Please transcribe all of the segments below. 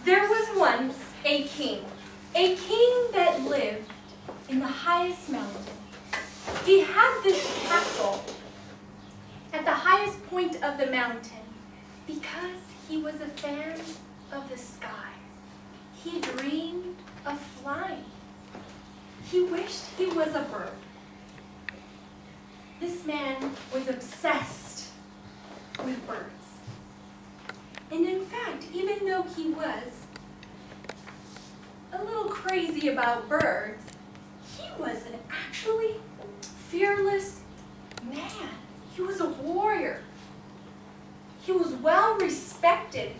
There was once a king that lived in the highest mountain. He had this castle at the highest point of the mountain because he was a fan of the sky. He dreamed of flying. He wished he was a bird. This man was obsessed with birds. And in fact, even though he was a little crazy about birds, he was an actually fearless man. He was a warrior. He was well respected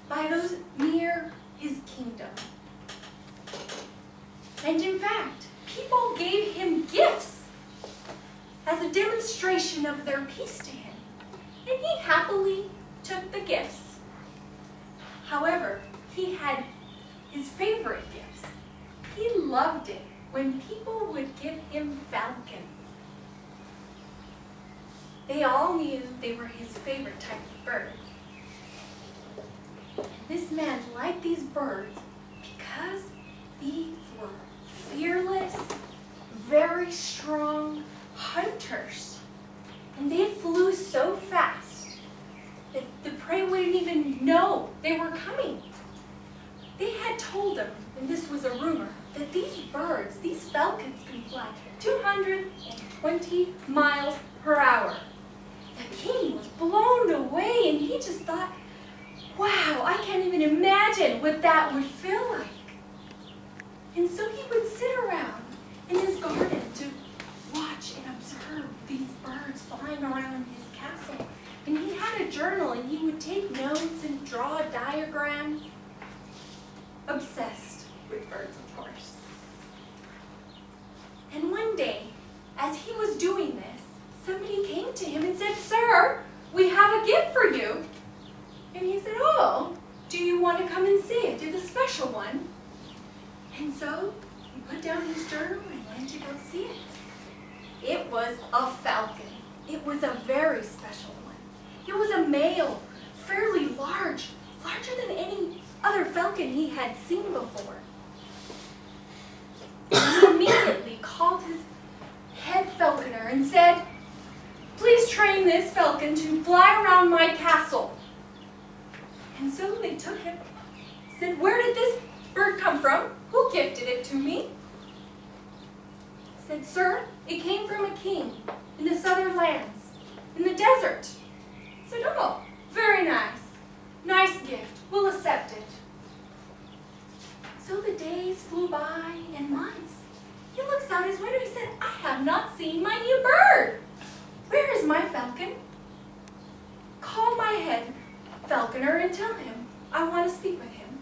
by those near his kingdom. And in fact, people gave him gifts as a demonstration of their peace to him. And he happily took the gifts. However, he had his favorite gifts. He loved it when people would give him falcons. They all knew they were his favorite type of bird. And this man liked these birds because these were fearless, very strong hunters. And they flew so fast that the prey wouldn't even know they were coming. They had told him, and this was a rumor, that these birds, these falcons, can fly 220 miles per hour. The king was blown away, and he just thought, wow, I can't even imagine what that would feel like. And so he would sit around in his garden to watch and observe these birds flying around his castle. And he had a journal, and he would take notes and draw diagrams. Obsessed with birds, of course. And one day, as he was doing this, somebody came to him and said, "Sir, we have a gift for you." And he said, "Oh, do you want to come and see it? It's a special one." And so he put down his journal and went to go see it. It was a falcon. It was a very special one. It was a male, fairly large, larger than any other falcon he had seen before. He immediately called his head falconer and said, "Please train this falcon to fly around my castle." And so they took him, said, "Where did this bird come from? Who gifted it to me?" He said, "Sir, it came from a king in the southern lands, in the desert." He said, "Oh, very nice. Nice gift. We'll accept it." So the days flew by and months. He looks out his window. He said, "I have not seen my new bird. Where is my falcon? Call my head falconer and tell him I want to speak with him."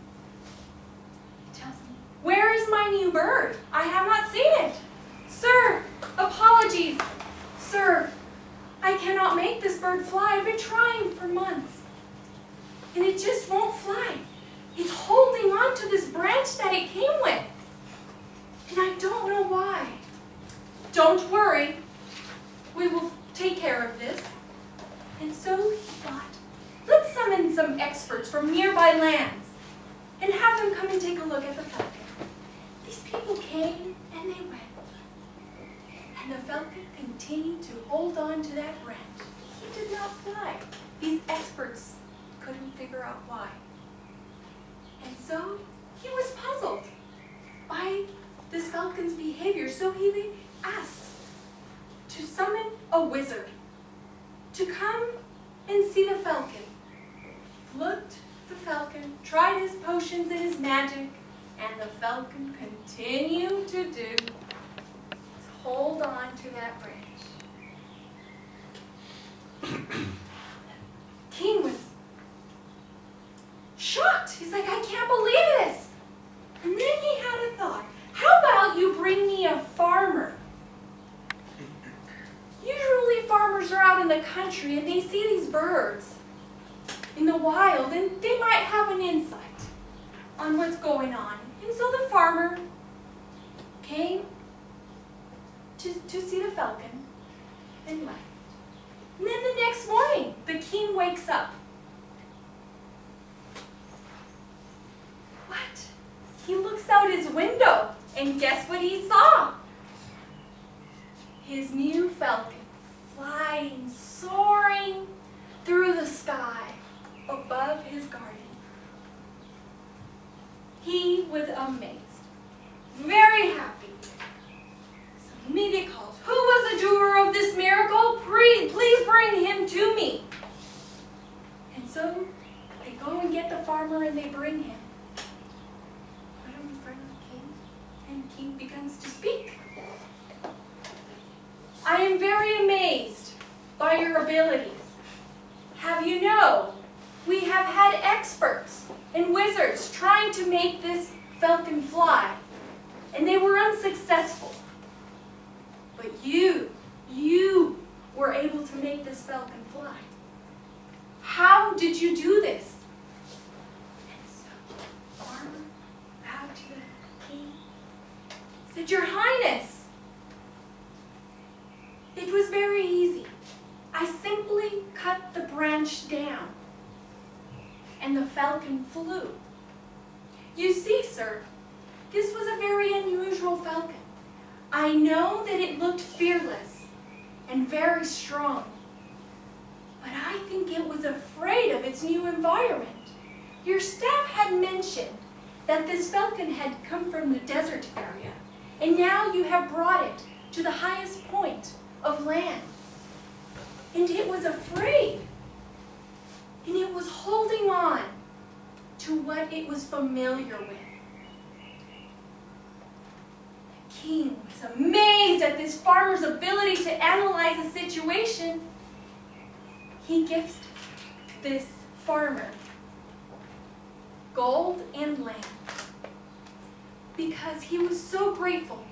He tells him, "Where is my new bird? I have not seen it." "Sir, apologies. Sir, I cannot make this bird fly. I've been trying for months. And it just won't fly. It's holding on to this branch that it came with. And I don't know why." "Don't worry. We will take care of this." And so he thought, let's summon some experts from nearby lands and have them come and take a look at the falcon. These people came and they went. And the falcon continued to hold on to that branch. He did not fly. These experts couldn't figure out why. And so he was puzzled by this falcon's behavior. So he asked to summon a wizard to come and see the falcon. Looked at the falcon, tried his potions and his magic, and the falcon continued to do is hold on to that branch. The king was shocked. He's like, "I can't believe this." And then he had a thought. "How about you bring me a farmer?" Usually farmers are out in the country and they see these birds in the wild and they might have an insight on what's going on. And so the farmer came to see the falcon and left. And then the next morning, the king wakes up. out his window, and guess what he saw? His new falcon flying, soaring through the sky above his garden. He was amazed, very happy. So media calls, "Who was the doer of this miracle? Please bring him to me." And so they go and get the farmer and they bring him. Put him in front of the king, and the king begins to speak. "I am very amazed by your abilities. Have you know, we have had experts and wizards trying to make this falcon fly, and they were unsuccessful. But you were able to make this falcon fly. How did you do this?" And so the farmer bowed to the king, said, "Your Highness, it was very easy. I simply cut the branch down, and the falcon flew. You see, sir, this was a very unusual falcon. I know that it looked fearless and very strong, but I think it was afraid of its new environment. Your staff had mentioned that this falcon had come from the desert area, and now you have brought it to the highest point of land. And it was afraid, and it was holding on to what it was familiar with." The king was amazed at this farmer's ability to analyze a situation. He gifts this farmer gold and land because he was so grateful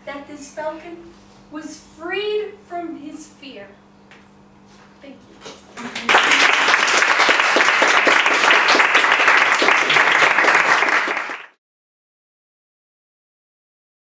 that this falcon was freed